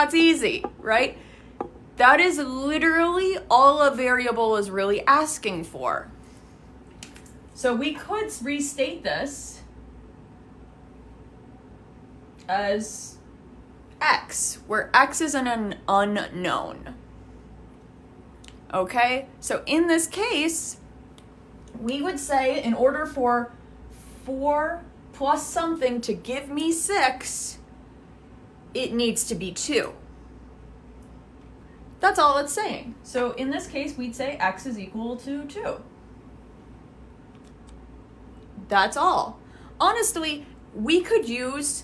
that's easy, right? That is literally all a variable is really asking for. So we could restate this as x, where x is an unknown. Okay? So in this case, we would say in order for 4 plus something to give me 6, it needs to be 2. That's all it's saying. So in this case, we'd say x is equal to 2. That's all. Honestly, we could use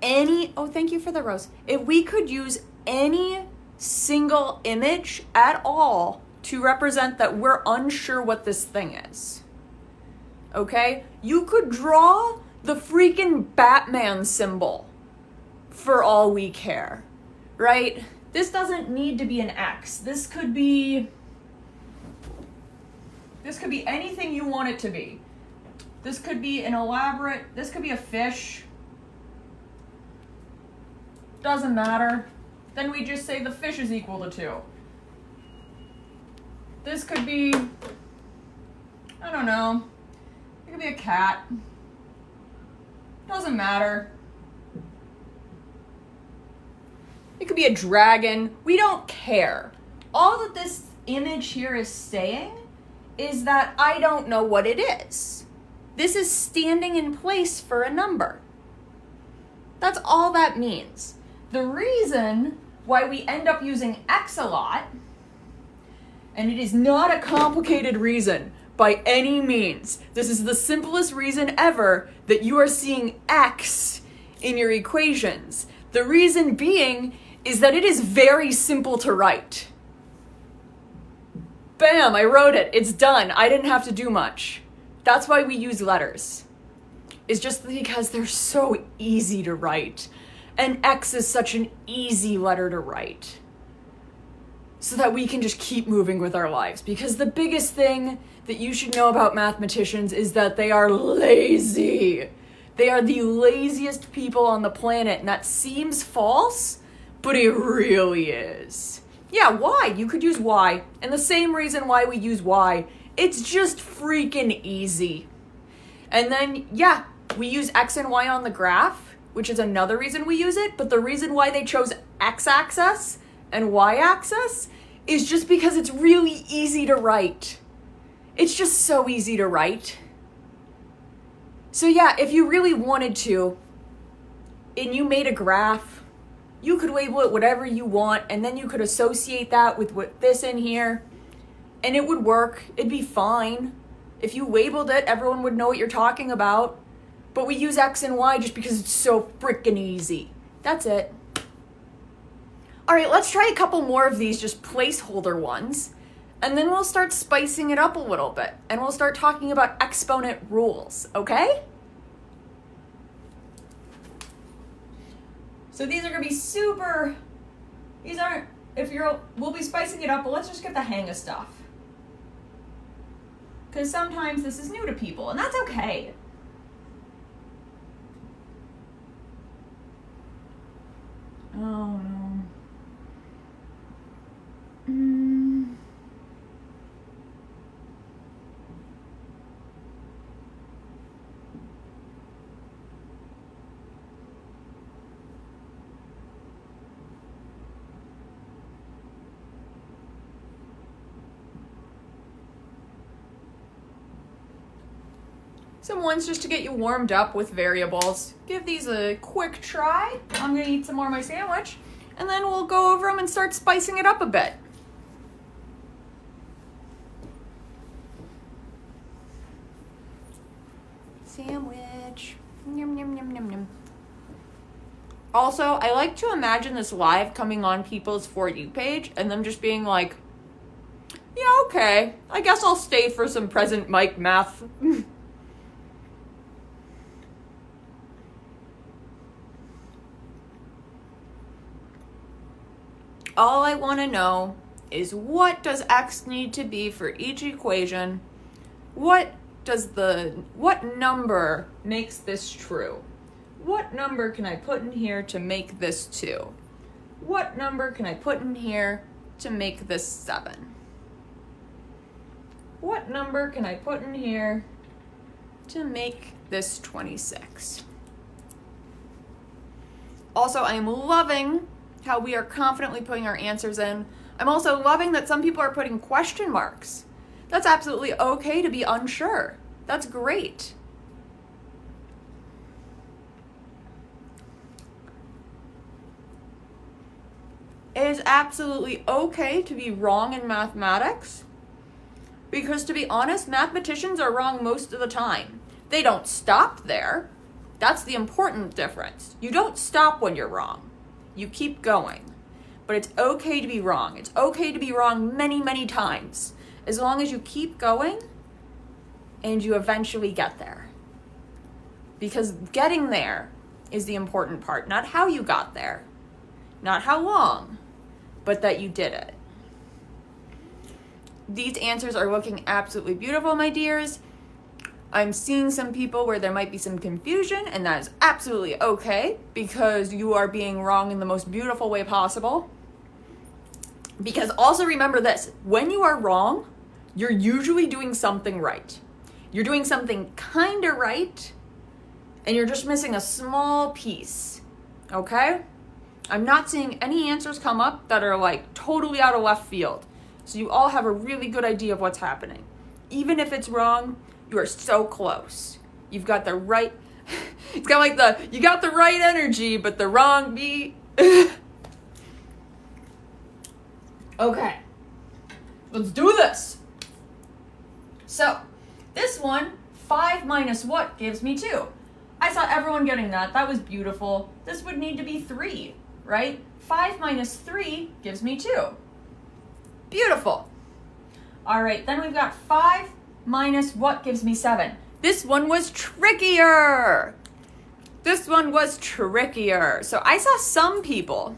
any, oh, thank you for the rose. If we could use any single image at all to represent that we're unsure what this thing is. Okay? You could draw the freaking Batman symbol for all we care, right? This doesn't need to be an X. This could be anything you want it to be. This could be this could be a fish. Doesn't matter. Then we just say the fish is equal to 2. This could be, I don't know, it could be a cat. Doesn't matter. It could be a dragon. We don't care. All that this image here is saying is that I don't know what it is. This is standing in place for a number. That's all that means. The reason why we end up using X a lot, and it is not a complicated reason by any means. This is the simplest reason ever that you are seeing X in your equations. The reason being is that it is very simple to write. Bam, I wrote it. It's done. I didn't have to do much. That's why we use letters. It's just because they're so easy to write. And X is such an easy letter to write. So that we can just keep moving with our lives. Because the biggest thing that you should know about mathematicians is that they are lazy. They are the laziest people on the planet. And that seems false, but it really is. Yeah, Y. You could use Y. And the same reason why we use Y. It's just freaking easy. And then, yeah, we use X and Y on the graph, which is another reason we use it. But the reason why they chose X-axis and Y-axis is just because it's really easy to write. It's just so easy to write. So yeah, if you really wanted to, and you made a graph, you could label it whatever you want, and then you could associate that with what this in here, and it would work. It'd be fine. If you labeled it, everyone would know what you're talking about. But we use X and Y just because it's so freaking easy. That's it. All right, let's try a couple more of these just placeholder ones, and then we'll start spicing it up a little bit, and we'll start talking about exponent rules, okay? So these are gonna be we'll be spicing it up, but let's just get the hang of stuff. Because sometimes this is new to people, and that's okay. Oh no. Some ones just to get you warmed up with variables. Give these a quick try. I'm gonna eat some more of my sandwich, and then we'll go over them and start spicing it up a bit. Sandwich. Yum, yum, yum, yum, yum. Also, I like to imagine this live coming on people's For You page and them just being like, yeah, okay, I guess I'll stay for some present Mike math. All I want to know is what does X need to be for each equation? What number makes this true? What number can I put in here to make this 2? What number can I put in here to make this 7? What number can I put in here to make this 26? Also, I am loving how we are confidently putting our answers in. I'm also loving that some people are putting question marks. That's absolutely okay to be unsure. That's great. It is absolutely okay to be wrong in mathematics, because to be honest, mathematicians are wrong most of the time. They don't stop there. That's the important difference. You don't stop when you're wrong. You keep going. But it's okay to be wrong. It's okay to be wrong many, many times, as long as you keep going and you eventually get there. Because getting there is the important part, not how you got there, not how long, but that you did it. These answers are looking absolutely beautiful, my dears. I'm seeing some people where there might be some confusion, and that is absolutely okay, because you are being wrong in the most beautiful way possible. Because also remember this, when you are wrong, you're usually doing something right. You're doing something kind of right, and you're just missing a small piece, okay? I'm not seeing any answers come up that are like totally out of left field. So you all have a really good idea of what's happening. Even if it's wrong, you are so close. You've got the right, it's kind of like you got the right energy, but the wrong beat. Okay, let's do this. So, this one, 5 minus what gives me 2? I saw everyone getting that. That was beautiful. This would need to be 3, right? 5 minus 3 gives me 2. Beautiful. All right, then we've got 5 minus what gives me 7? This one was trickier. This one was trickier. So I saw some people,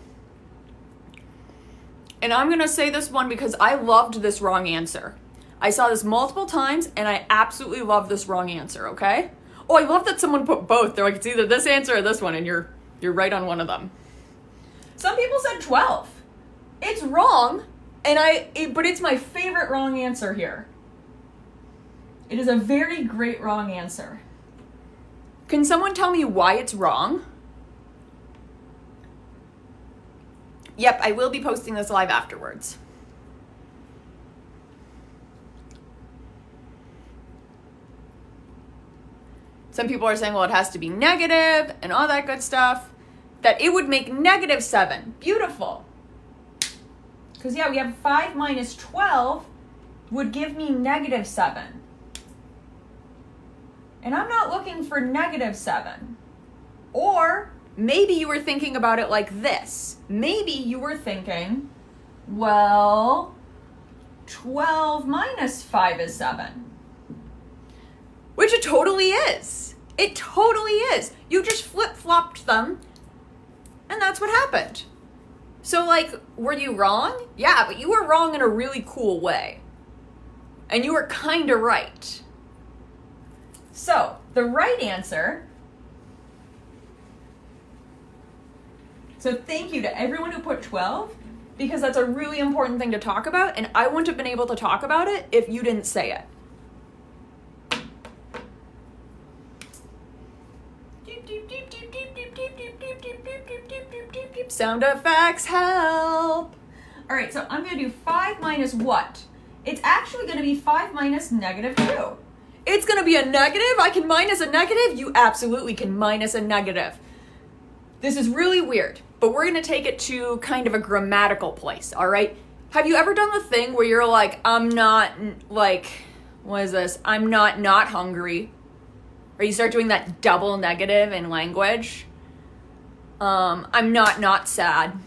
and I'm going to say this one because I loved this wrong answer. I saw this multiple times, and I absolutely love this wrong answer, okay? Oh, I love that someone put both. They're like, it's either this answer or this one, and you're right on one of them. Some people said 12. It's wrong, but it's my favorite wrong answer here. It is a very great wrong answer. Can someone tell me why it's wrong? Yep, I will be posting this live afterwards. Some people are saying, well, it has to be negative and all that good stuff. That it would make negative 7. Beautiful. Because, yeah, we have 5 minus 12 would give me negative 7. And I'm not looking for negative 7. Or maybe you were thinking about it like this. Maybe you were thinking, well, 12 minus 5 is 7. Which it totally is. It totally is. You just flip-flopped them, and that's what happened. So, like, were you wrong? Yeah, but you were wrong in a really cool way. And you were kind of right. So, the right answer... So thank you to everyone who put 12, because that's a really important thing to talk about, and I wouldn't have been able to talk about it if you didn't say it. Sound effects help. All right, so I'm going to do 5 minus what? It's actually going to be 5 minus negative 2. It's going to be a negative? I can minus a negative? You absolutely can minus a negative. This is really weird, but we're going to take it to kind of a grammatical place, all right? Have you ever done the thing where you're like, I'm not, like, what is this? I'm not hungry. Or you start doing that double negative in language. I'm not sad.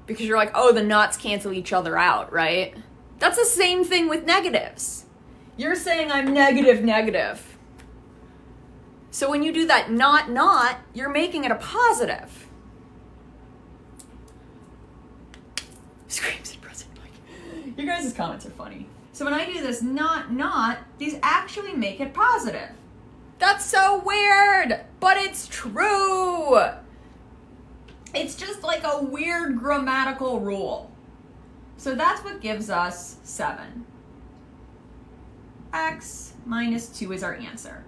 Because you're like, oh, the nots cancel each other out, right? That's the same thing with negatives. You're saying I'm negative. So when you do that not, you're making it a positive. Screams in present mic. You guys' comments are funny. So when I do this not, these actually make it positive. That's so weird, but it's true. It's just like a weird grammatical rule. So that's what gives us 7. X minus 2 is our answer.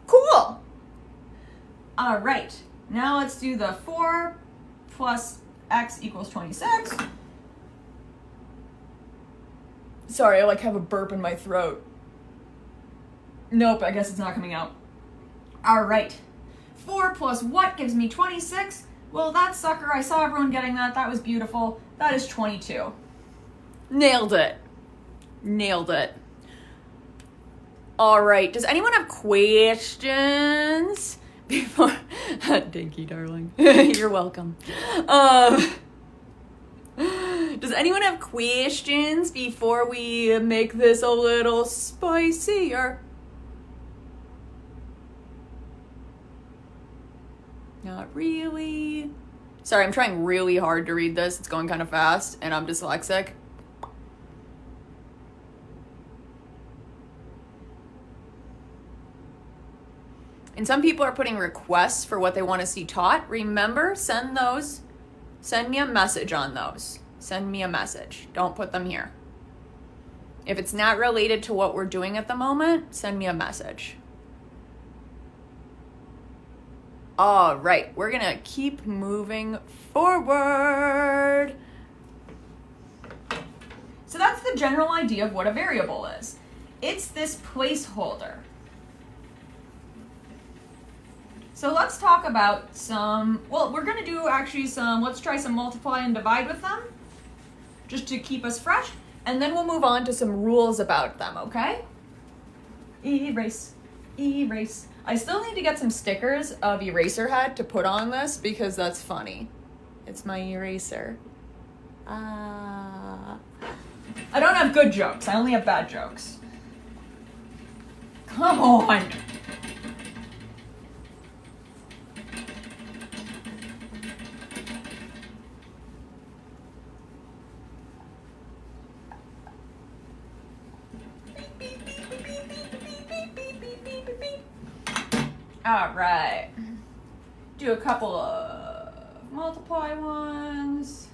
Cool. All right, now let's do the 4 plus x equals 26. Sorry, I have a burp in my throat. Nope, I guess it's not coming out. All right, 4 plus what gives me 26? Well, that sucker, I saw everyone getting that. That was beautiful. That is 22. Nailed it. Nailed it. All right, does anyone have questions? Before, Dinky darling, you're welcome. Does anyone have questions before we make this a little spicier? Not really. Sorry, I'm trying really hard to read this. It's going kind of fast, and I'm dyslexic. And some people are putting requests for what they want to see taught. Remember, send those. Send me a message on those. Send me a message. Don't put them here. If it's not related to what we're doing at the moment, send me a message. All right, we're going to keep moving forward. So that's the general idea of what a variable is. It's this placeholder. So let's talk about we're going to do actually let's try some multiply and divide with them, just to keep us fresh, and then we'll move on to some rules about them, okay? Erase, erase. I still need to get some stickers of Eraserhead to put on this because that's funny. It's my eraser. I don't have good jokes, I only have bad jokes. Come on! All right, do a couple of multiply ones.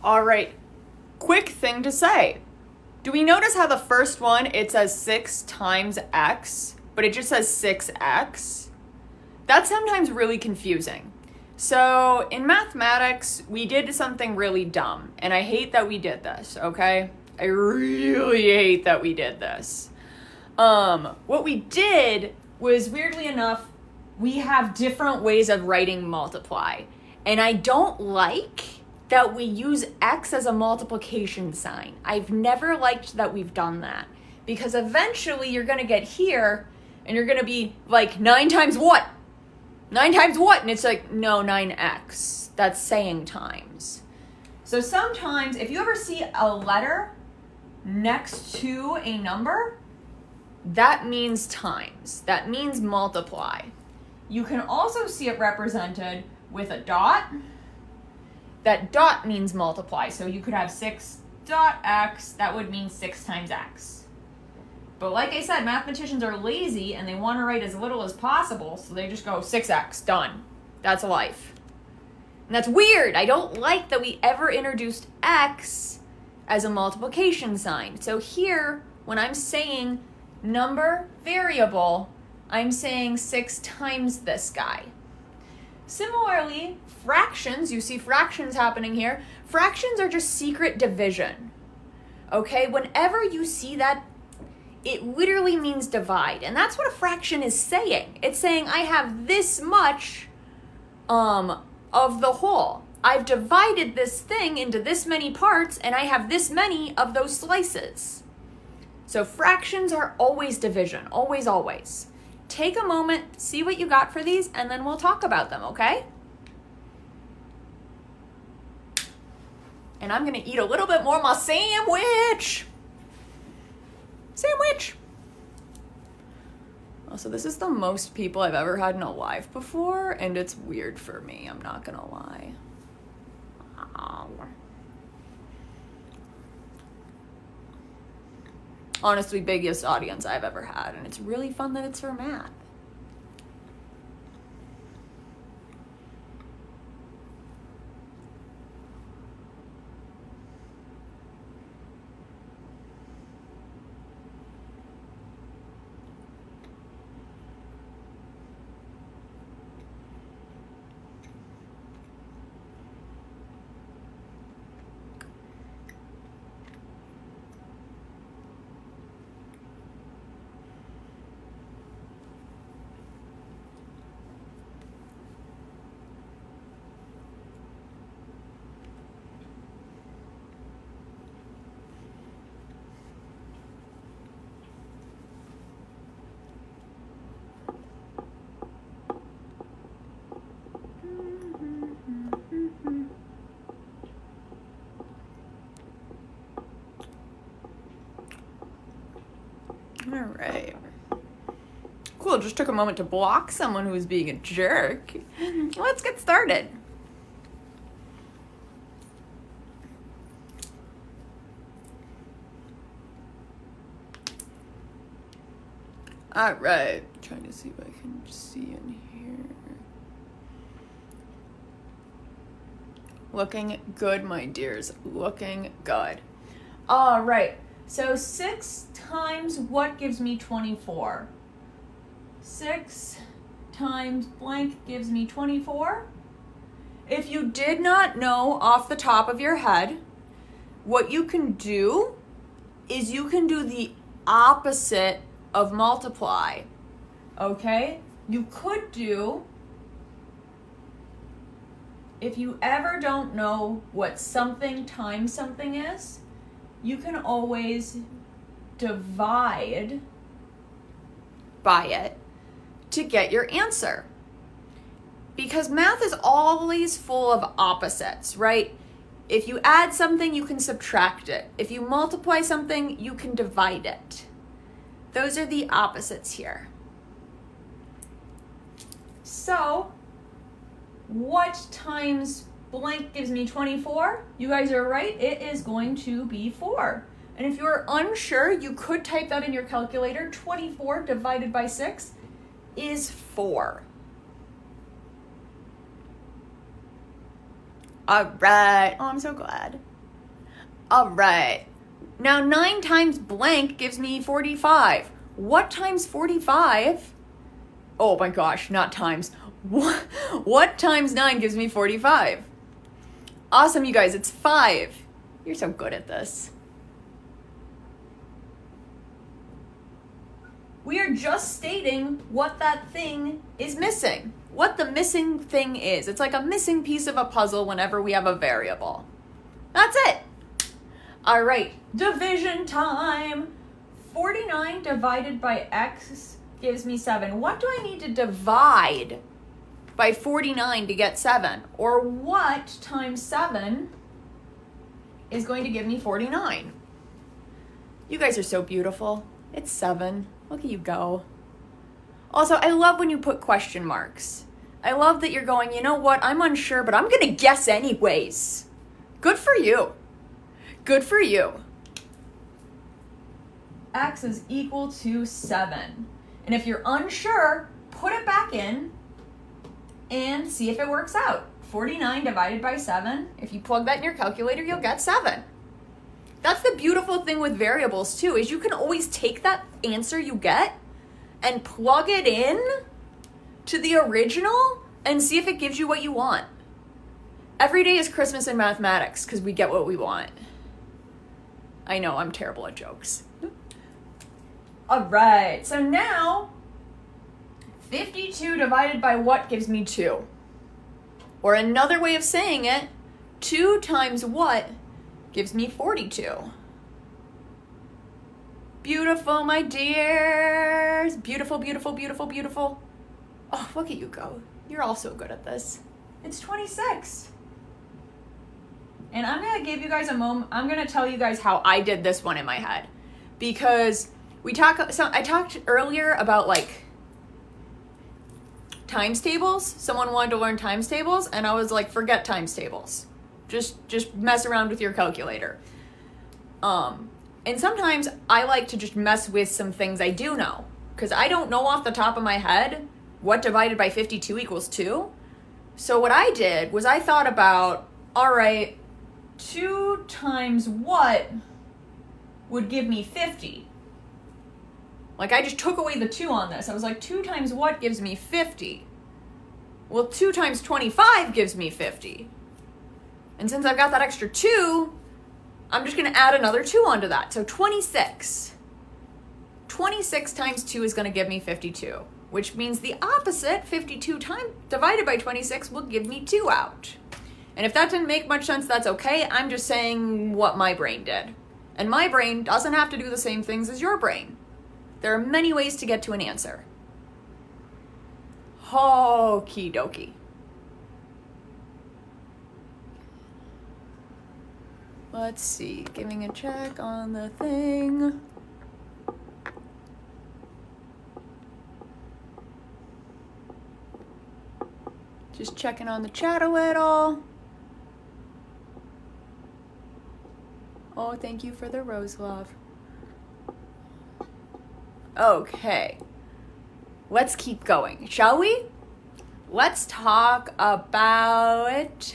All right, quick thing to say. Do we notice how the first one, it says 6 times x, but it just says 6x? That's sometimes really confusing. So in mathematics, we did something really dumb, and I hate that we did this, okay? I really hate that we did this. What we did was, weirdly enough, we have different ways of writing multiply, and I don't like that we use x as a multiplication sign. I've never liked that we've done that, because eventually you're gonna get here and you're gonna be like, 9 times what? 9 times what? And it's like, no, 9x. That's saying times. So sometimes if you ever see a letter next to a number, that means times. That means multiply. You can also see it represented with a dot. That dot means multiply. So you could have 6 dot x, that would mean 6 times x. But like I said, mathematicians are lazy and they want to write as little as possible, so they just go 6x, done. That's life. And that's weird. I don't like that we ever introduced x as a multiplication sign. So here, when I'm saying number variable, I'm saying 6 times this guy. Similarly, fractions, you see fractions happening here. Fractions are just secret division. Okay, whenever you see that, it literally means divide. And that's what a fraction is saying. It's saying I have this much of the whole. I've divided this thing into this many parts, and I have this many of those slices. So fractions are always division, always, always. Take a moment, see what you got for these, and then we'll talk about them, okay? And I'm gonna eat a little bit more of my sandwich. Also, this is the most people I've ever had in a live before, and it's weird for me, I'm not gonna lie. Ow. Honestly, biggest audience I've ever had, and it's really fun that it's for math. All right. Cool, just took a moment to block someone who was being a jerk. Let's get started. All right, trying to see if I can see in here. Looking good, my dears, looking good. All right. So 6 times what gives me 24? 6 times blank gives me 24. If you did not know off the top of your head, what you can do is you can do the opposite of multiply. Okay? You could do, if you ever don't know what something times something is, you can always divide by it to get your answer. Because math is always full of opposites, right? If you add something, you can subtract it. If you multiply something, you can divide it. Those are the opposites here. So, what times blank gives me 24? You guys are right, it is going to be 4. And if you're unsure, you could type that in your calculator. 24 divided by 6 is 4. All right. Oh, I'm so glad. All right. Now 9 times blank gives me 45. What times 45? Oh my gosh, not times. What times 9 gives me 45? Awesome, you guys, it's 5. You're so good at this. We are just stating what that thing is missing. What the missing thing is. It's like a missing piece of a puzzle whenever we have a variable. That's it. All right, division time. 49 divided by x gives me 7. What do I need to divide by 49 to get 7? Or what times 7 is going to give me 49? You guys are so beautiful. It's 7. Look at you go. Also, I love when you put question marks. I love that you're going, you know what, I'm unsure, but I'm going to guess anyways. Good for you. Good for you. X is equal to 7. And if you're unsure, put it back in and see if it works out. 49 divided by 7. If you plug that in your calculator, you'll get 7. That's the beautiful thing with variables too, is you can always take that answer you get and plug it in to the original and see if it gives you what you want. Every day is Christmas in mathematics because we get what we want. I know, I'm terrible at jokes. All right, so now 52 divided by what gives me 2? Or another way of saying it, 2 times what gives me 42? Beautiful, my dears. Beautiful, beautiful, beautiful, beautiful. Oh, look at you go. You're all so good at this. It's 26. And I'm going to give you guys a moment. I'm going to tell you guys how I did this one in my head. Because I talked earlier about like times tables. Someone wanted to learn times tables, and I was like, forget times tables. Just mess around with your calculator. And sometimes I like to just mess with some things I do know, because I don't know off the top of my head what divided by 52 equals 2. So what I did was I thought about, all right, 2 times what would give me 50? Like, I just took away the 2 on this. I was like, 2 times what gives me 50? Well, 2 times 25 gives me 50. And since I've got that extra 2, I'm just going to add another 2 onto that. So 26. 26 times 2 is going to give me 52, which means the opposite, 52 divided by 26, will give me 2 out. And if that didn't make much sense, that's okay. I'm just saying what my brain did. And my brain doesn't have to do the same things as your brain. There are many ways to get to an answer. Okie dokie. Let's see, giving a check on the thing. Just checking on the chat a little. Oh, thank you for the rose love. Okay. Let's keep going, shall we? Let's talk about...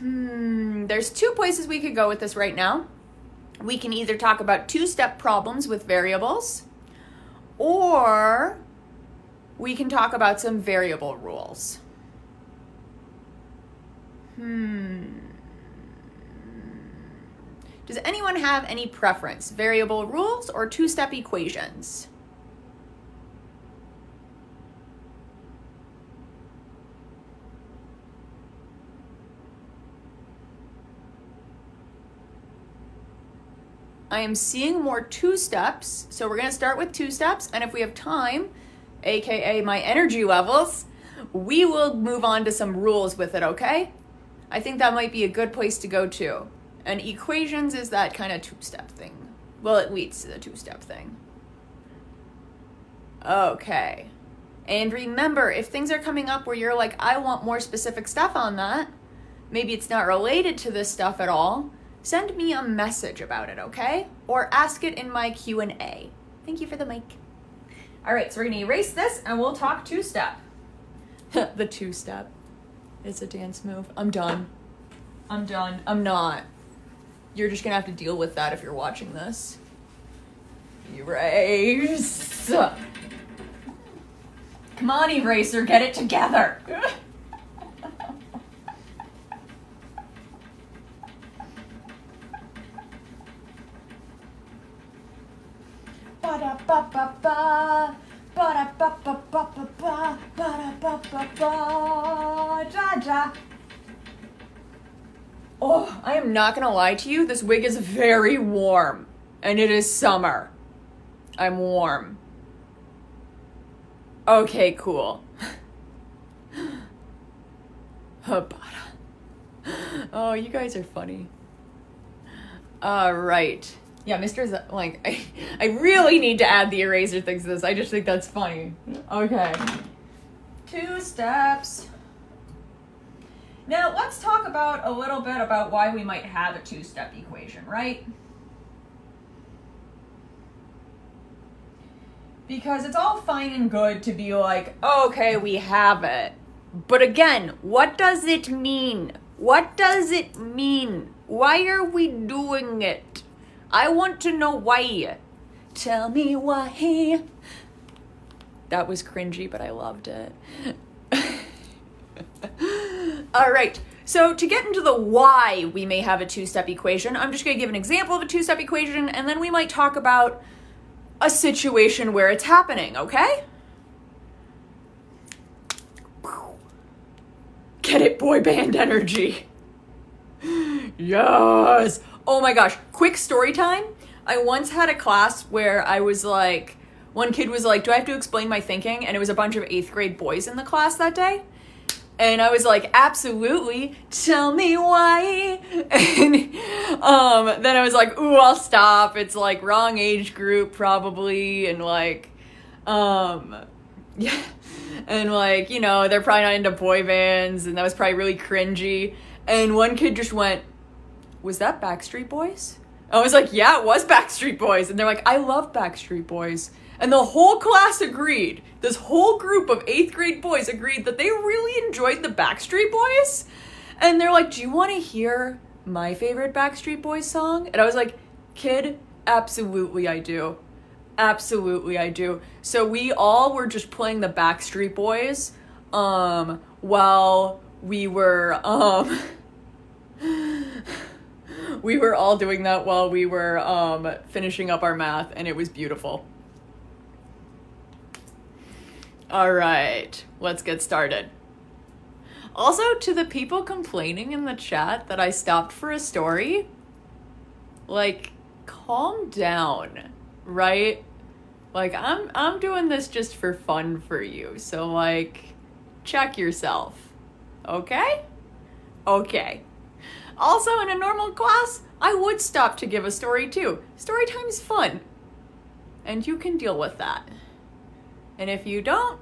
There's 2 places we could go with this right now. We can either talk about 2-step problems with variables, or we can talk about some variable rules. Does anyone have any preference? Variable rules or 2-step equations? I am seeing more 2 steps, so we're going to start with 2 steps, and if we have time, aka my energy levels, we will move on to some rules with it, okay? I think that might be a good place to go to. And equations is that kind of 2-step thing. Well, it leads to the 2-step thing. Okay. And remember, if things are coming up where you're like, I want more specific stuff on that, maybe it's not related to this stuff at all, send me a message about it, okay? Or ask it in my Q&A. Thank you for the mic. All right, so we're gonna erase this and we'll talk 2-step. The 2-step. It's a dance move. I'm done. I'm done. I'm not. You're just gonna have to deal with that if you're watching this. Erase. Come on, eraser, get it together. Ba-da-ba-ba-ba, ba-da-ba-ba-ba-ba, ba-da-ba-ba-ba, ja-ja. Oh, I am not gonna lie to you, this wig is very warm, and it is summer. I'm warm. Okay, cool. Oh, you guys are funny. All right. Yeah, Mr. like, I really need to add the eraser things to this. I just think that's funny. Okay. 2 steps. Now, let's talk about a little bit about why we might have a 2-step equation, right? Because it's all fine and good to be like, okay, we have it. But again, what does it mean? What does it mean? Why are we doing it? I want to know why. Tell me why. That was cringy, but I loved it. All right. So to get into the why we may have a 2-step equation, I'm just going to give an example of a 2-step equation, and then we might talk about a situation where it's happening, okay? Get it, boy band energy. Yes. Oh my gosh. Quick story time. I once had a class where I was like, one kid was like, do I have to explain my thinking? And it was a bunch of 8th grade boys in the class that day. And I was like, absolutely, tell me why. And then I was like, ooh, I'll stop. It's like wrong age group probably. And like, yeah. And like, you know, they're probably not into boy bands. And that was probably really cringy. And one kid just went, was that Backstreet Boys? I was like, yeah, it was Backstreet Boys. And they're like, I love Backstreet Boys. And the whole class agreed. This whole group of 8th grade boys agreed that they really enjoyed the Backstreet Boys. And they're like, do you want to hear my favorite Backstreet Boys song? And I was like, kid, absolutely I do. Absolutely I do. So we all were just playing the Backstreet Boys while we were we were all doing that while we were finishing up our math, and it was beautiful. All right, let's get started. Also, to the people complaining in the chat that I stopped for a story, like, calm down, right? Like, I'm doing this just for fun for you, so, like, check yourself, okay? Okay. Also, in a normal class, I would stop to give a story, too. Story time's fun, and you can deal with that. And if you don't,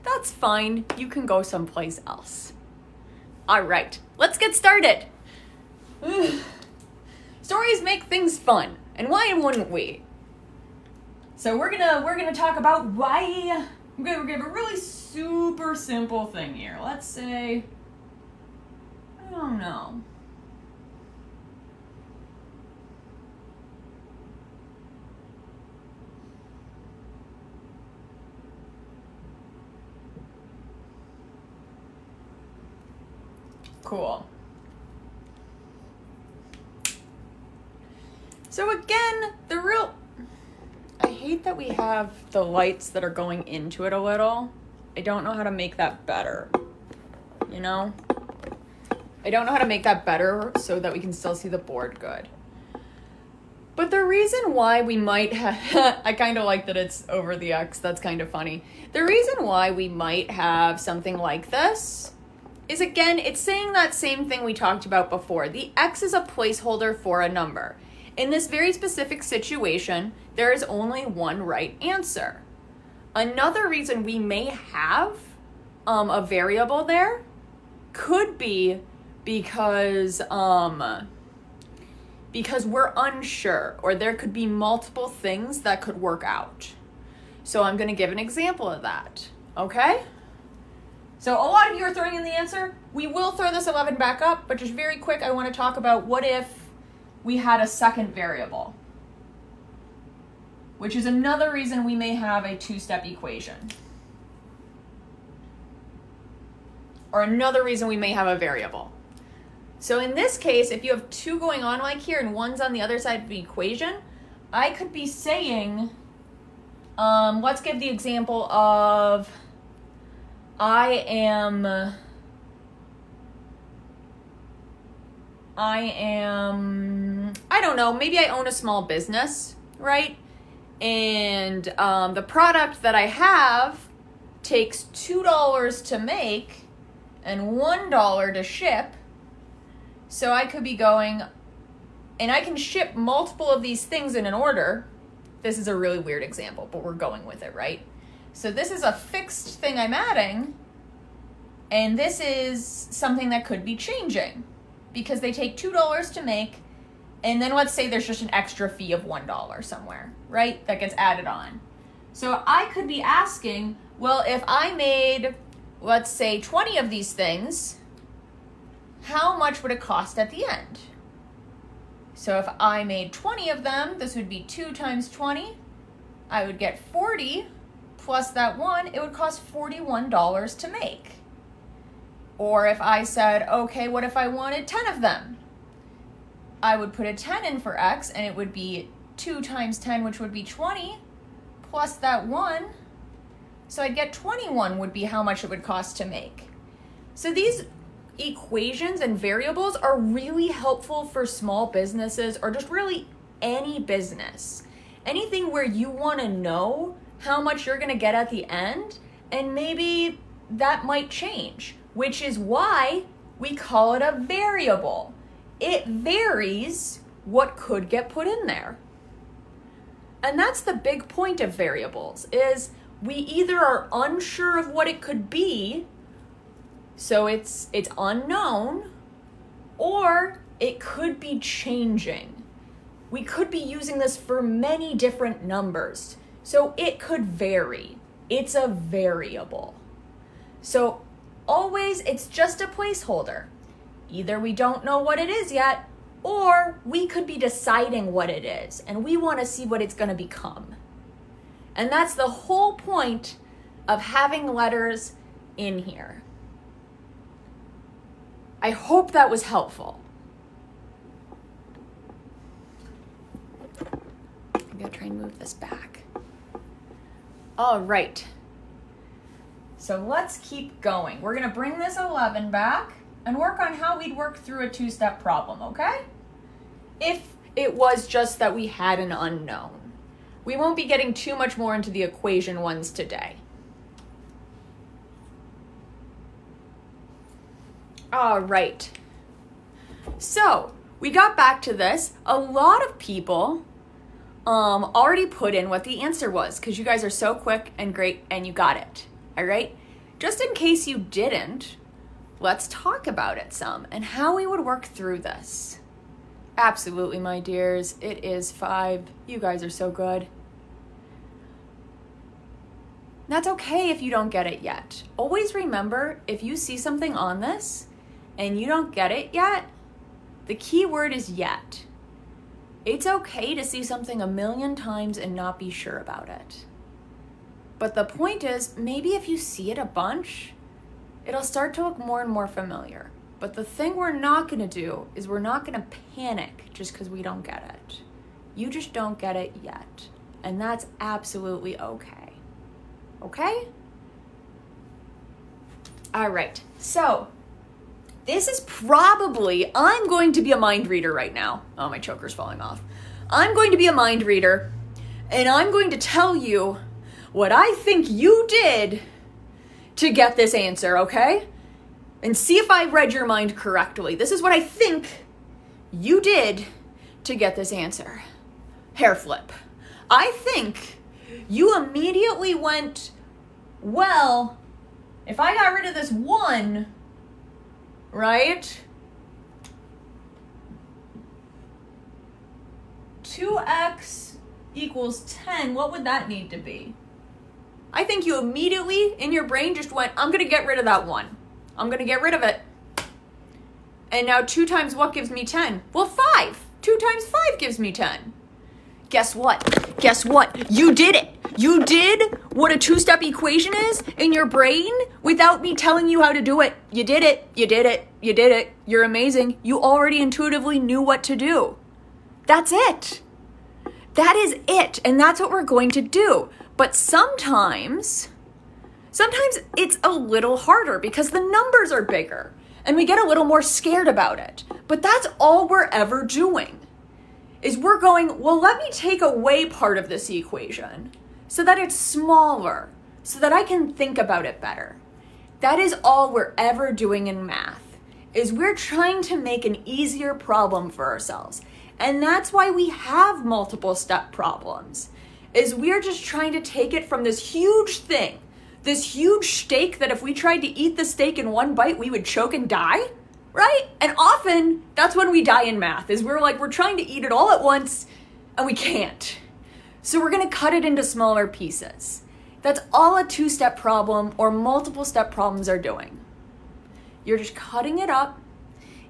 that's fine. You can go someplace else. All right, let's get started. Stories make things fun, and why wouldn't we? So we're gonna talk about why. We're gonna give a really super simple thing here. Let's say, I don't know. Cool. So again, I hate that we have the lights that are going into it a little. I don't know how to make that better, you know? I don't know how to make that better so that we can still see the board good. But the reason why we might have, I kind of like that it's over the X, that's kind of funny. The reason why we might have something like this is, again, it's saying that same thing we talked about before. The X is a placeholder for a number. In this very specific situation, there is only one right answer. Another reason we may have a variable there could be because we're unsure, or there could be multiple things that could work out. So I'm going to give an example of that, okay? So a lot of you are throwing in the answer. We will throw this 11 back up, but just very quick, I want to talk about what if we had a second variable, which is another reason we may have a two-step equation. Or another reason we may have a variable. So in this case, if you have two going on like here and one's on the other side of the equation, I could be saying, let's give the example of I don't know, maybe I own a small business, right? And the product that I have takes $2 to make and $1 to ship. So I could be going, and I can ship multiple of these things in an order. This is a really weird example, but we're going with it, right? So this is a fixed thing I'm adding, and this is something that could be changing because they take $2 to make, and then let's say there's just an extra fee of $1 somewhere, right? That gets added on. So I could be asking, well, if I made, let's say 20 of these things, how much would it cost at the end? So if I made 20 of them, this would be 2 times 20. I would get 40 plus that 1, it would cost $41 to make. Or if I said, okay, what if I wanted 10 of them? I would put a 10 in for X, and it would be 2 times 10, which would be 20, plus that 1. So I'd get 21 would be how much it would cost to make. So these equations and variables are really helpful for small businesses or just really any business. Anything where you want to know how much you're going to get at the end, and maybe that might change, which is why we call it a variable. It varies what could get put in there. And that's the big point of variables, is we either are unsure of what it could be, so it's unknown, or it could be changing. We could be using this for many different numbers, so it could vary. It's a variable. So always, it's just a placeholder. Either we don't know what it is yet, or we could be deciding what it is, and we want to see what it's going to become. And that's the whole point of having letters in here. I hope that was helpful. I'm going to try and move this back. All right. So let's keep going. We're going to bring this 11 back and work on how we'd work through a two-step problem, okay? If it was just that we had an unknown. We won't be getting too much more into the equation ones today. All right. So we got back to this. A lot of people already put in what the answer was because you guys are so quick and great and you got it. All right. Just in case you didn't, let's talk about it some and how we would work through this. Absolutely, my dears. It is 5. You guys are so good. That's okay if you don't get it yet. Always remember, if you see something on this and you don't get it yet, the key word is yet. It's okay to see something a million times and not be sure about it. But the point is, maybe if you see it a bunch, it'll start to look more and more familiar. But the thing we're not going to do is we're not going to panic just because we don't get it. You just don't get it yet. And that's absolutely okay. Okay? All right. So this is probably, I'm going to be a mind reader right now. Oh, my choker's falling off. I'm going to be a mind reader, and I'm going to tell you what I think you did to get this answer, okay? And see if I read your mind correctly. This is what I think you did to get this answer. Hair flip. I think you immediately went, well, if I got rid of this 1, right? 2x equals 10, what would that need to be? I think you immediately, in your brain, just went, I'm going to get rid of that 1. I'm going to get rid of it. And now 2 times what gives me 10? Well, 5. 2 times 5 gives me 10. Guess what? Guess what? You did it. You did what a two-step equation is in your brain without me telling you how to do it. You did it. You did it. You did it. You're amazing. You already intuitively knew what to do. That's it. That is it. And that's what we're going to do. But sometimes it's a little harder because the numbers are bigger and we get a little more scared about it. But that's all we're ever doing is we're going, well, let me take away part of this equation so that it's smaller, so that I can think about it better. That is all we're ever doing in math, is we're trying to make an easier problem for ourselves. And that's why we have multiple step problems, is we're just trying to take it from this huge thing, this huge steak that if we tried to eat the steak in one bite, we would choke and die, right? And often that's when we die in math, is we're trying to eat it all at once and we can't. So we're going to cut it into smaller pieces. That's all a two-step problem or multiple step problems are doing. You're just cutting it up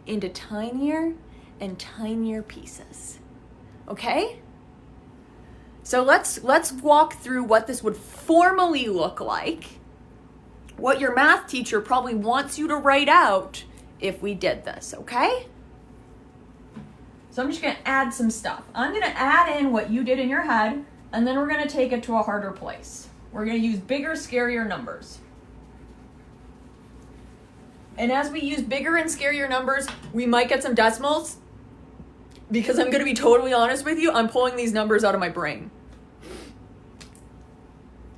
into tinier and tinier pieces. Okay? So let's walk through what this would formally look like, what your math teacher probably wants you to write out if we did this, okay? So I'm just going to add some stuff. I'm going to add in what you did in your head, and then we're going to take it to a harder place. We're going to use bigger, scarier numbers. And as we use bigger and scarier numbers, we might get some decimals, because I'm going to be totally honest with you, I'm pulling these numbers out of my brain.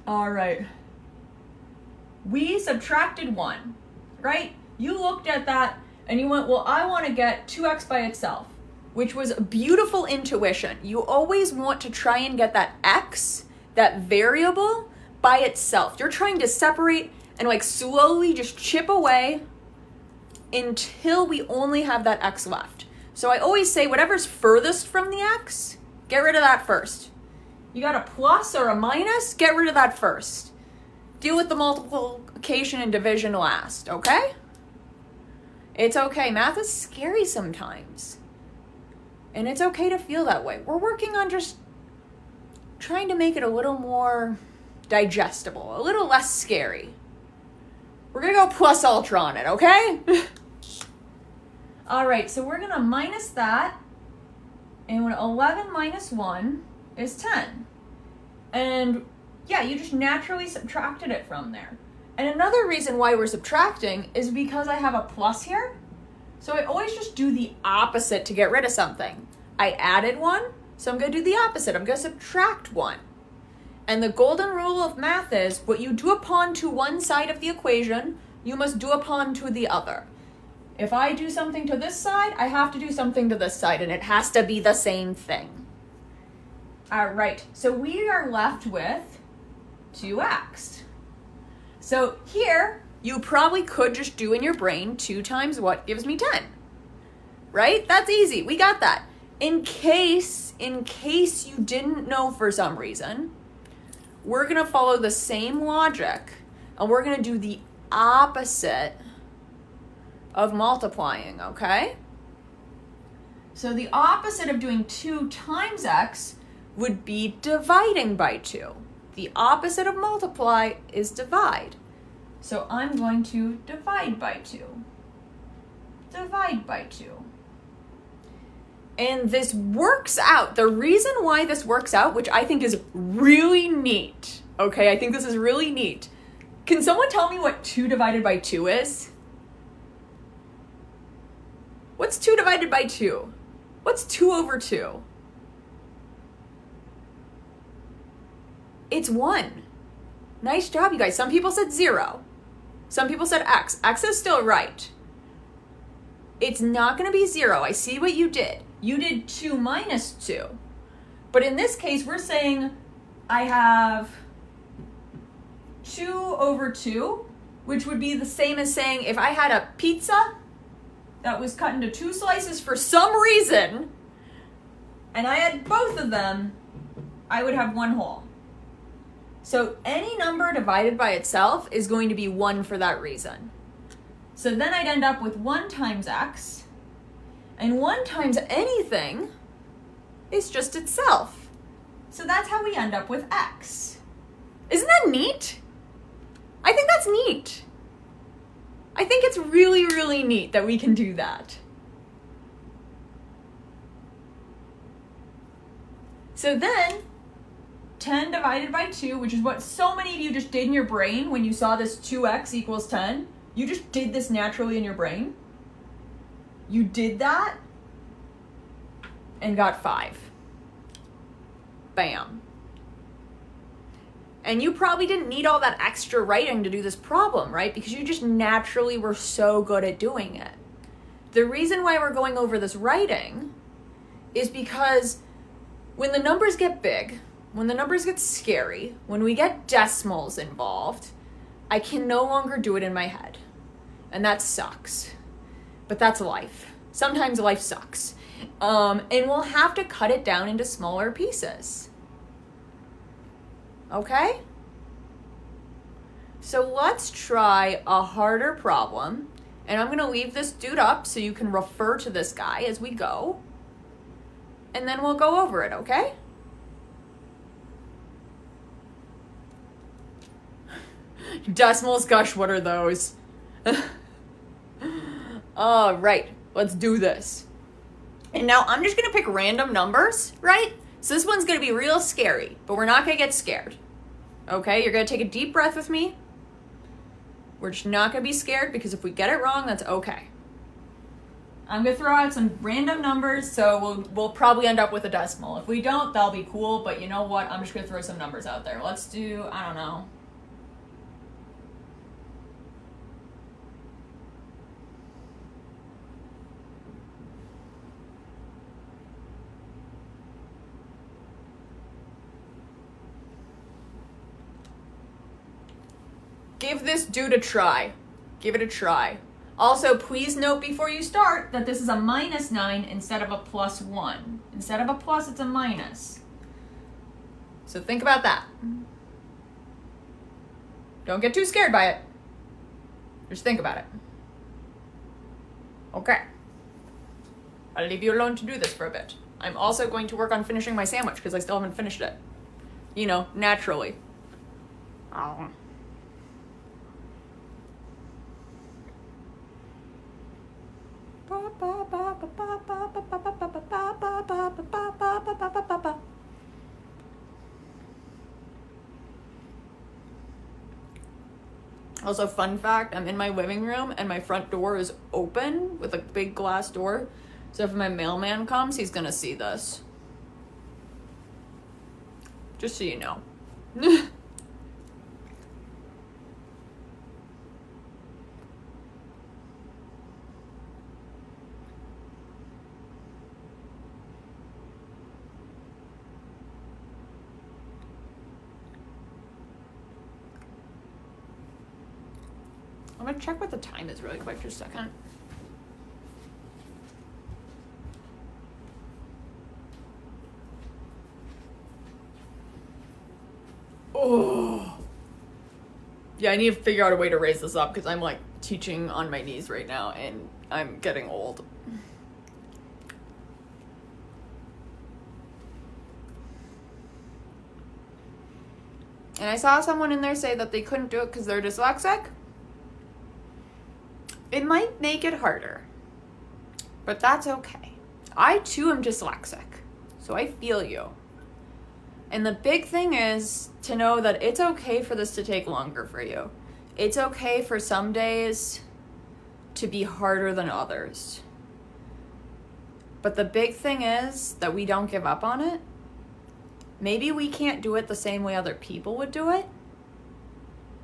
All right. We subtracted 1, right? You looked at that and you went, well, I want to get 2x by itself, which was a beautiful intuition. You always want to try and get that x, that variable, by itself. You're trying to separate and like slowly just chip away until we only have that x left. So I always say whatever's furthest from the x, get rid of that first. You got a plus or a minus, get rid of that first. Deal with the multiplication and division last, okay? It's okay. Math is scary sometimes. And it's okay to feel that way. We're working on just trying to make it a little more digestible, a little less scary. We're going to go plus ultra on it, okay? All right, so we're going to minus that. And 11 minus 1 is 10. And yeah, you just naturally subtracted it from there. And another reason why we're subtracting is because I have a plus here. So I always just do the opposite to get rid of something. I added 1, so I'm going to do the opposite. I'm going to subtract 1. And the golden rule of math is what you do upon to one side of the equation, you must do upon to the other. If I do something to this side, I have to do something to this side, and it has to be the same thing. All right, so we are left with 2x. So here, you probably could just do in your brain 2 times what gives me 10. Right? That's easy. We got that. In case you didn't know for some reason, we're going to follow the same logic, and we're going to do the opposite of multiplying, okay? So the opposite of doing 2 times x would be dividing by 2. The opposite of multiply is divide. So I'm going to divide by 2. Divide by 2. And this works out. The reason why this works out, which I think is really neat, okay? I think this is really neat. Can someone tell me what 2 divided by 2 is? What's 2 divided by 2? What's 2 over 2? It's 1. Nice job, you guys. Some people said 0. Some people said x. X is still right. It's not going to be 0. I see what you did. You did 2 minus 2. But in this case, we're saying I have 2 over 2, which would be the same as saying if I had a pizza that was cut into 2 slices for some reason, and I had both of them, I would have 1 whole. So any number divided by itself is going to be 1 for that reason. So then I'd end up with 1 times x, and 1 times anything is just itself. So that's how we end up with x. Isn't that neat? I think that's neat. I think it's really, really neat that we can do that. So then, 10 divided by 2, which is what so many of you just did in your brain when you saw this 2x equals 10. You just did this naturally in your brain. You did that and got 5. Bam. And you probably didn't need all that extra writing to do this problem, right? Because you just naturally were so good at doing it. The reason why we're going over this writing is because when the numbers get big, when the numbers get scary, when we get decimals involved, I can no longer do it in my head. And that sucks. But that's life. Sometimes life sucks. And we'll have to cut it down into smaller pieces. Okay? So let's try a harder problem. And I'm going to leave this dude up so you can refer to this guy as we go. And then we'll go over it, okay? Decimals, gosh, what are those? All right, let's do this. And now I'm just going to pick random numbers, right? So this one's going to be real scary, but we're not going to get scared. Okay, you're going to take a deep breath with me. We're just not going to be scared because if we get it wrong, that's okay. I'm going to throw out some random numbers, so we'll probably end up with a decimal. If we don't, that'll be cool, but you know what? I'm just going to throw some numbers out there. Let's do, I don't know. Give this dude a try. Give it a try. Also, please note before you start that this is a -9 instead of a +1. Instead of a plus, it's a minus. So think about that. Don't get too scared by it. Just think about it. Okay. I'll leave you alone to do this for a bit. I'm also going to work on finishing my sandwich because I still haven't finished it. You know, naturally. Oh. Also, fun fact, I'm in my living room and my front door is open with a big glass door. So if my mailman comes, he's gonna see this. Just so you know. I'm gonna check what the time is really quick, just a second. Oh. Yeah, I need to figure out a way to raise this up because I'm like teaching on my knees right now and I'm getting old. And I saw someone in there say that they couldn't do it because they're dyslexic. It might make it harder, but that's okay. I too am dyslexic, so I feel you. And the big thing is to know that it's okay for this to take longer for you. It's okay for some days to be harder than others. But the big thing is that we don't give up on it. Maybe we can't do it the same way other people would do it,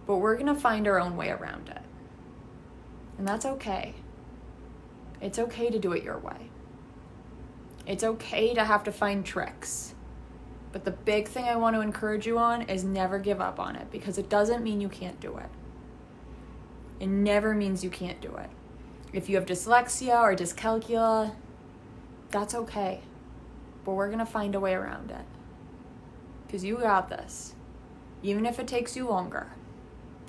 but we're gonna find our own way around it. And that's okay. It's okay to do it your way. It's okay to have to find tricks. But the big thing I want to encourage you on is never give up on it because it doesn't mean you can't do it. It never means you can't do it. If you have dyslexia or dyscalculia, that's okay. But we're going to find a way around it. Because you got this. Even if it takes you longer,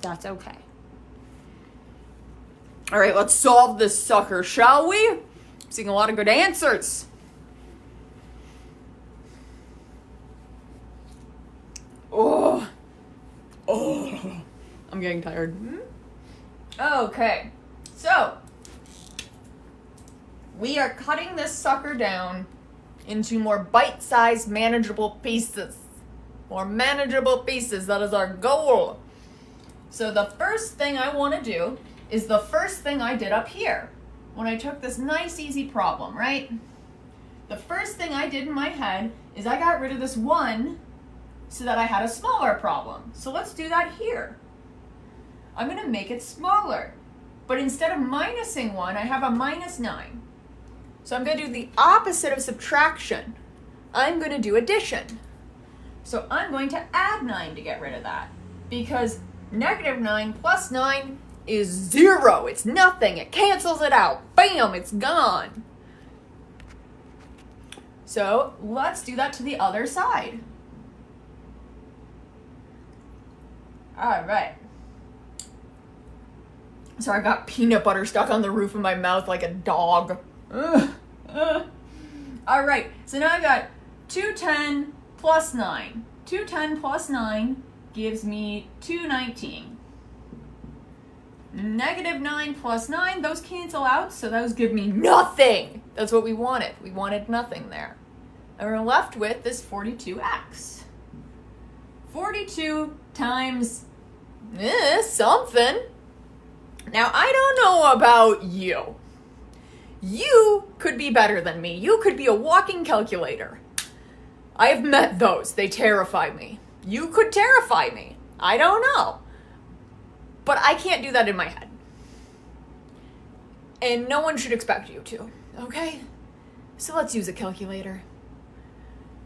that's okay. All right, let's solve this sucker, shall we? I'm seeing a lot of good answers. Oh, I'm getting tired. Okay, so we are cutting this sucker down into more bite-sized, manageable pieces. More manageable pieces, that is our goal. So the first thing I want to do is the first thing I did up here when I took this nice easy problem, right? The first thing I did in my head is I got rid of this 1 so that I had a smaller problem. So let's do that here. I'm going to make it smaller. But instead of minusing 1, I have a -9. So I'm going to do the opposite of subtraction. I'm going to do addition. So I'm going to add 9 to get rid of that. Because -9 plus 9 is 0. It's nothing. It cancels it out. Bam, it's gone. So let's do that to the other side. All right. So I got peanut butter stuck on the roof of my mouth like a dog. All right, so now I've got 210 plus 9. 210 plus 9 gives me 219. -9 plus 9, those cancel out, so those give me nothing. That's what we wanted. We wanted nothing there. And we're left with this 42x. 42 times something. Now, I don't know about you. You could be better than me. You could be a walking calculator. I've met those. They terrify me. You could terrify me. I don't know. But I can't do that in my head. And no one should expect you to, okay? So let's use a calculator.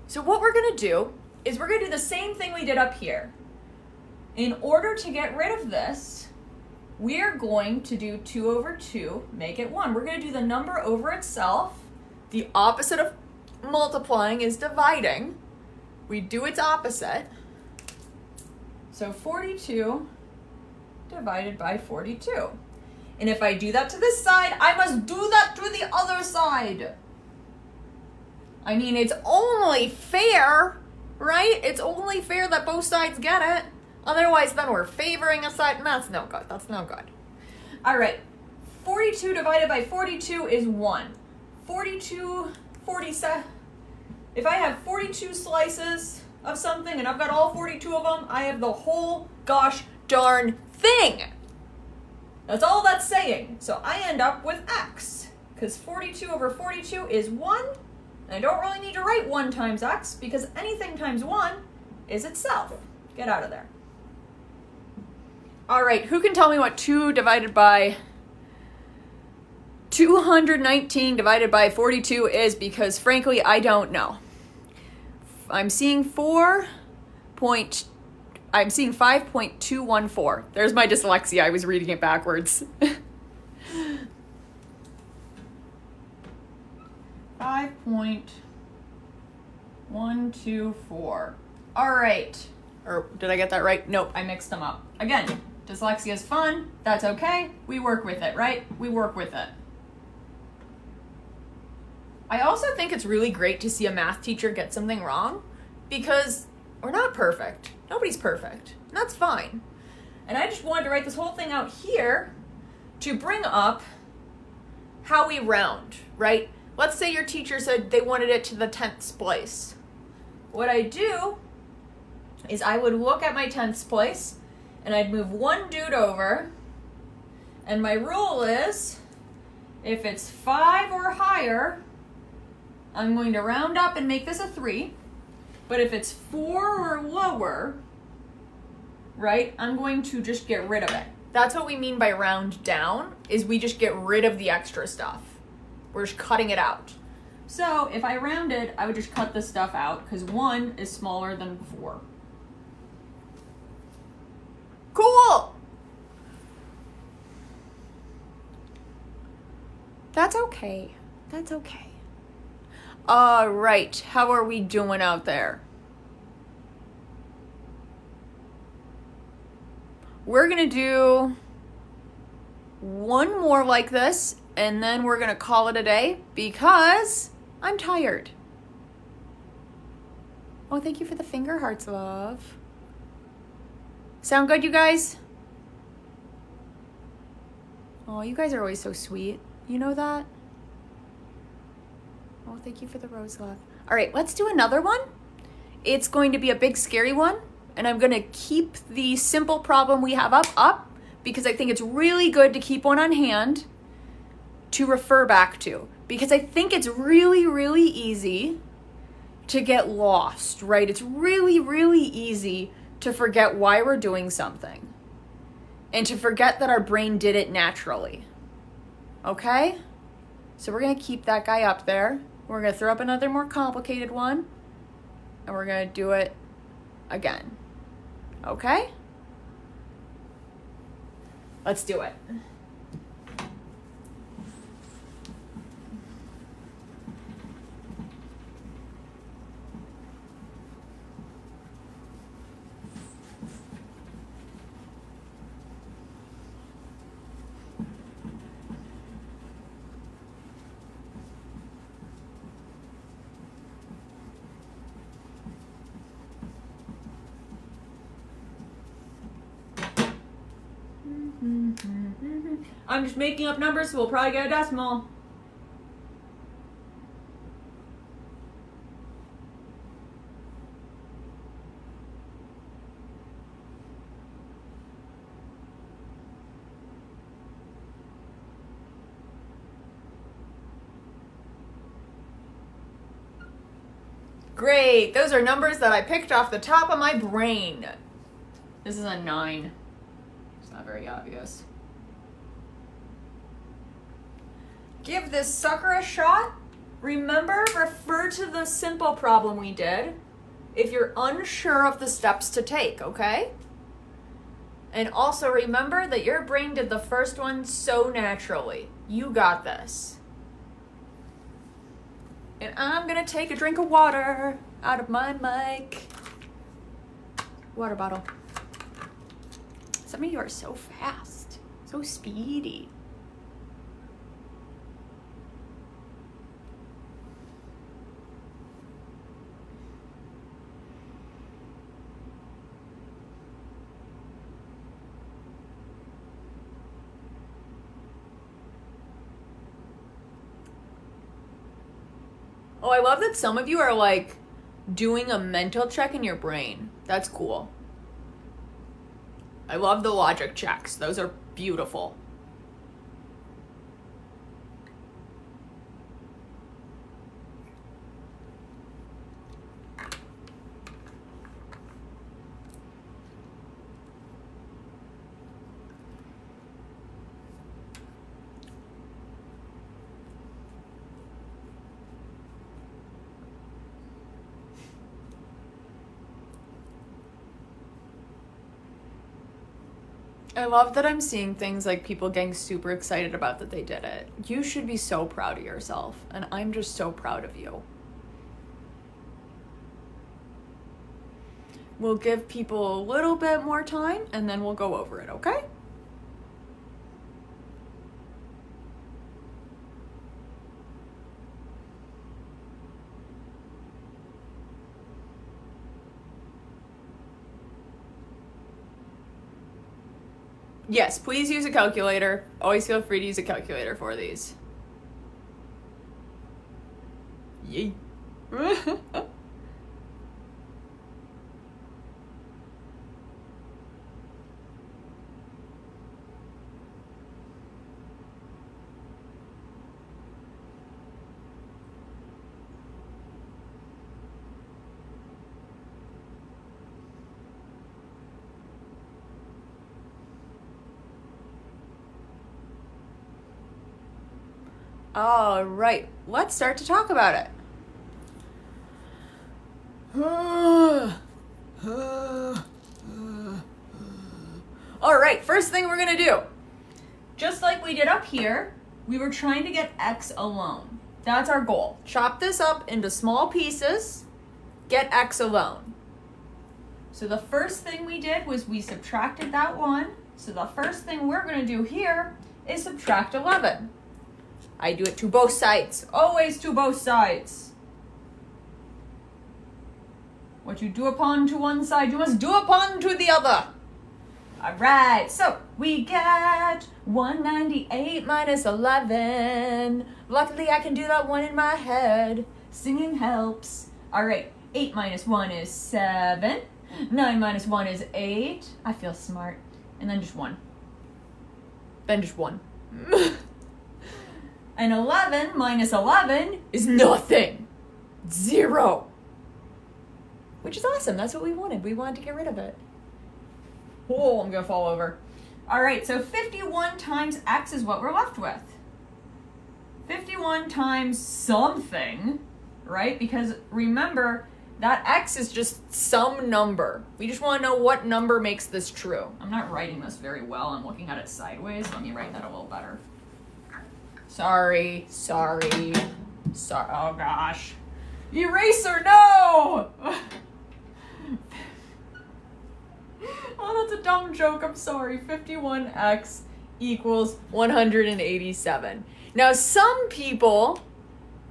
So what we're going to do is we're going to do the same thing we did up here. In order to get rid of this, we're going to do 2 over 2, make it 1. We're going to do the number over itself. The opposite of multiplying is dividing. We do its opposite. So 42 divided by 42. And if I do that to this side, I must do that to the other side. I mean, it's only fair, right? It's only fair that both sides get it. Otherwise, then we're favoring a side, and that's no good. That's no good. All right, 42 divided by 42 is 1. 47. If I have 42 slices of something and I've got all 42 of them, I have the whole gosh darn thing. That's all that's saying. So I end up with x, because 42 over 42 is 1. And I don't really need to write 1 times x, because anything times 1 is itself. Get out of there. All right, who can tell me what 2 divided by 219 divided by 42 is? Because frankly, I don't know. I'm seeing 5.214. There's my dyslexia. I was reading it backwards. 5.124. All right. Or did I get that right? Nope, I mixed them up. Again, dyslexia is fun. That's okay. We work with it, right? We work with it. I also think it's really great to see a math teacher get something wrong, because we're not perfect. Nobody's perfect. And that's fine. And I just wanted to write this whole thing out here to bring up how we round, right? Let's say your teacher said they wanted it to the 10th place. What I do is I would look at my 10th place and I'd move one dude over. And my rule is, if it's 5 or higher, I'm going to round up and make this a 3. But if it's 4 or lower, right, I'm going to just get rid of it. That's what we mean by round down, is we just get rid of the extra stuff. We're just cutting it out. So if I rounded, I would just cut this stuff out, because 1 is smaller than 4. Cool! That's okay. That's okay. All right, how are we doing out there? We're gonna do one more like this, and then we're gonna call it a day, because I'm tired. Oh, thank you for the finger hearts, love. Sound good, you guys? Oh, you guys are always so sweet. You know that? Oh, thank you for the rose, love. All right, let's do another one. It's going to be a big, scary one, and I'm going to keep the simple problem we have up, because I think it's really good to keep one on hand to refer back to, because I think it's really, really easy to get lost, right? It's really, really easy to forget why we're doing something and to forget that our brain did it naturally. Okay? So we're going to keep that guy up there. We're going to throw up another more complicated one, and we're going to do it again. Okay? Let's do it. I'm just making up numbers, so we'll probably get a decimal. Great. Those are numbers that I picked off the top of my brain. This is a 9. It's not very obvious. Give this sucker a shot. Remember, refer to the simple problem we did if you're unsure of the steps to take, okay? And also remember that your brain did the first one so naturally. You got this. And I'm gonna take a drink of water out of my mic. Water bottle. Some of you are so fast, so speedy. Oh, I love that some of you are like doing a mental check in your brain. That's cool. I love the logic checks. Those are beautiful. I love that I'm seeing things like people getting super excited about that they did it. You should be so proud of yourself, and I'm just so proud of you. We'll give people a little bit more time, and then we'll go over it, okay? Yes, please use a calculator. Always feel free to use a calculator for these. Yay. All right, let's start to talk about it. All right, first thing we're gonna do, just like we did up here, we were trying to get x alone. That's our goal. Chop this up into small pieces, get x alone. So the first thing we did was we subtracted that 1. So the first thing we're gonna do here is subtract 11. I do it to both sides. Always to both sides. What you do upon to one side, you must do upon to the other. All right, so we get 198 minus 11. Luckily, I can do that one in my head. Singing helps. All right, 8 minus 1 is 7. 9 minus 1 is 8. I feel smart. And then just 1. Then just 1. And 11 minus 11 is nothing. 0. Which is awesome. That's what we wanted. We wanted to get rid of it. Oh, I'm going to fall over. All right, so 51 times x is what we're left with. 51 times something, right? Because remember, that x is just some number. We just want to know what number makes this true. I'm not writing this very well. I'm looking at it sideways. Let me write that a little better. Sorry. Oh gosh. Eraser, no! Oh, that's a dumb joke. I'm sorry. 51x equals 187. Now, some people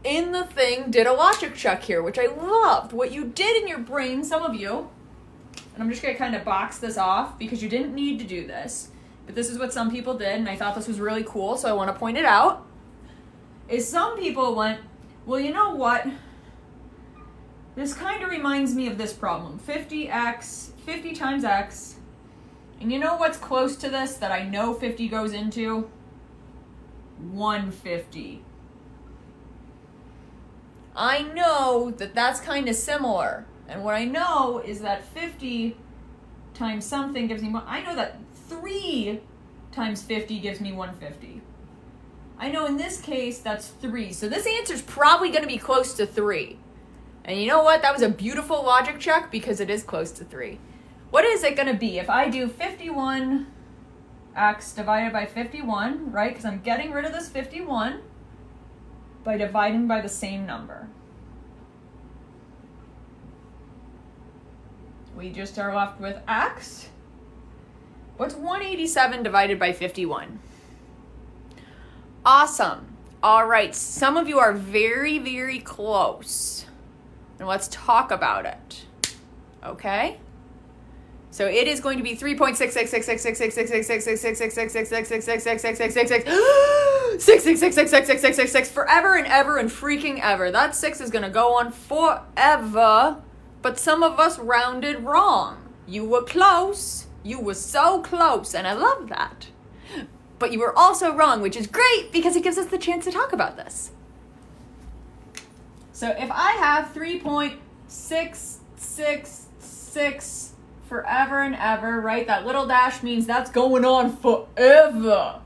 in the thing did a logic check here, which I loved. What you did in your brain, some of you, and I'm just going to kind of box this off because you didn't need to do this, but this is what some people did, and I thought this was really cool, so I want to point it out, is some people went, well, you know what? This kind of reminds me of this problem. 50 times x. And you know what's close to this that I know 50 goes into? 150. I know that that's kind of similar. And what I know is that 50 times something gives me one. I know that 3 times 50 gives me 150. I know in this case that's 3. So this answer is probably going to be close to 3. And you know what? That was a beautiful logic check because it is close to 3. What is it going to be if I do 51x divided by 51, right? Because I'm getting rid of this 51 by dividing by the same number. We just are left with x. What's 187 divided by 51? Awesome. All right, some of you are very, very close. And let's talk about it. Okay? So it is going to be 3.66666666666666666666666666666666666666666 forever and ever and freaking ever. That 6 is going to go on forever. But some of us rounded wrong. You were close. You were so close, and I love that. But you were also wrong, which is great because it gives us the chance to talk about this. So if I have 3.666 forever and ever, right? That little dash means that's going on forever.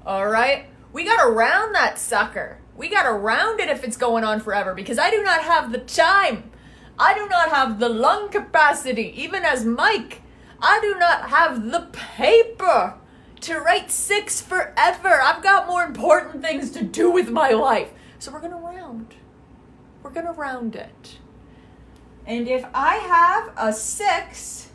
All right? We got to round that sucker. We got to round it if it's going on forever because I do not have the time. I do not have the lung capacity, even as Mike. I do not have the paper to write 6 forever. I've got more important things to do with my life. So we're going to round. We're going to round it. And if I have a 6,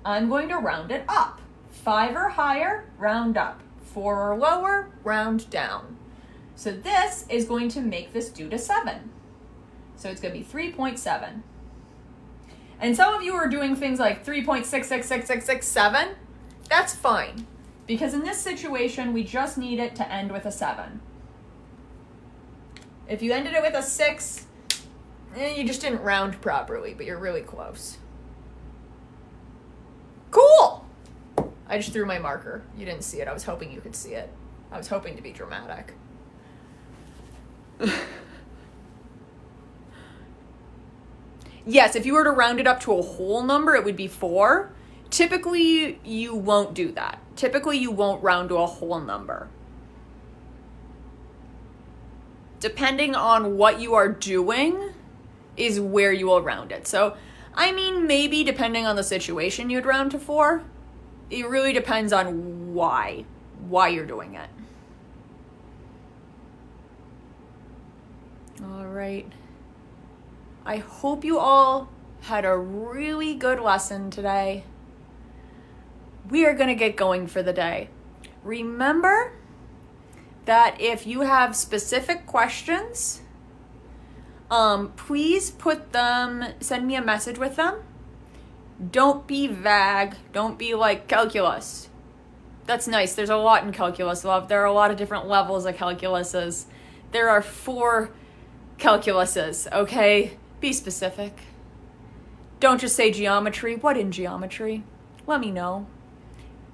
I'm going to round it up. 5 or higher, round up. 4 or lower, round down. So this is going to make this do to 7. So it's going to be 3.7. And some of you are doing things like 3.666667. That's fine. Because in this situation, we just need it to end with a 7. If you ended it with a 6, you just didn't round properly, but you're really close. Cool! I just threw my marker. You didn't see it. I was hoping you could see it. I was hoping to be dramatic. Yes, if you were to round it up to a whole number, it would be 4. Typically, you won't do that. Typically, you won't round to a whole number. Depending on what you are doing is where you will round it. So, I mean, maybe depending on the situation, you'd round to 4. It really depends on why you're doing it. All right. I hope you all had a really good lesson today. We are going to get going for the day. Remember that if you have specific questions, please send me a message with them. Don't be vague. Don't be like calculus. That's nice. There's a lot in calculus, love. There are a lot of different levels of calculuses. There are 4 calculuses, okay? Be specific. Don't just say geometry. What in geometry? Let me know.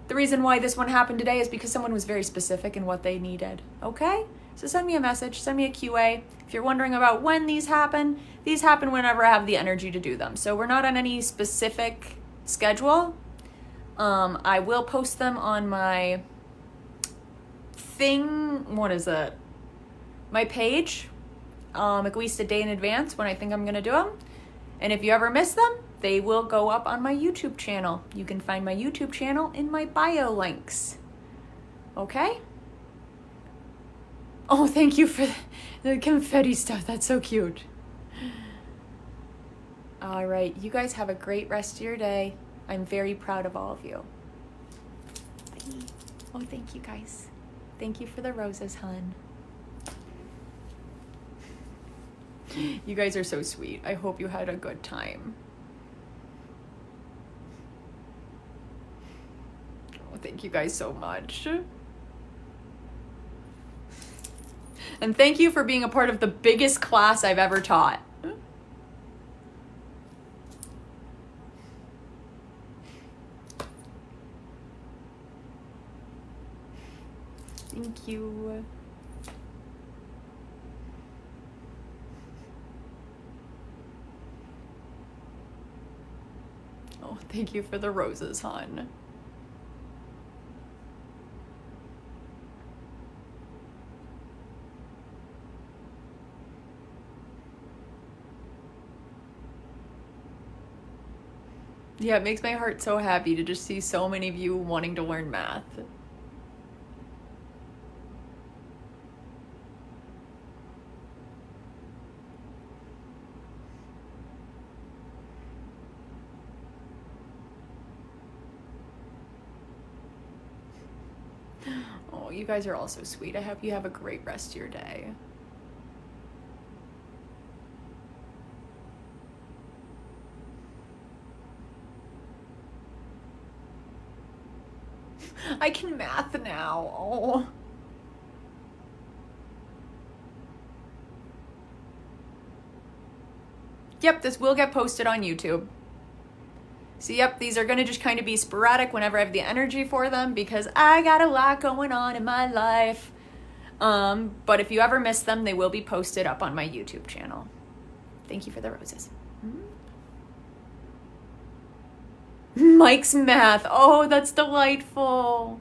The reason why this one happened today is because someone was very specific in what they needed, okay? So send me a message, send me a QA. If you're wondering about when these happen whenever I have the energy to do them. So we're not on any specific schedule. I will post them on my thing, what is it? My page, at least a day in advance when I think I'm gonna do them. And if you ever miss them, they will go up on my YouTube channel. You can find my YouTube channel in my bio links. Okay? Oh, thank you for the confetti stuff. That's so cute. All right, you guys have a great rest of your day. I'm very proud of all of you. Bye. Oh, thank you guys. Thank you for the roses, hun. You guys are so sweet. I hope you had a good time. Oh, thank you guys so much. And thank you for being a part of the biggest class I've ever taught. Thank you. Oh, thank you for the roses, hon. Yeah, it makes my heart so happy to just see so many of you wanting to learn math. Oh, you guys are all so sweet. I hope you have a great rest of your day. I can math now. Oh. Yep, this will get posted on YouTube. So yep, these are gonna just kind of be sporadic whenever I have the energy for them because I got a lot going on in my life. But if you ever miss them, they will be posted up on my YouTube channel. Thank you for the roses. Mike's math. Oh, that's delightful.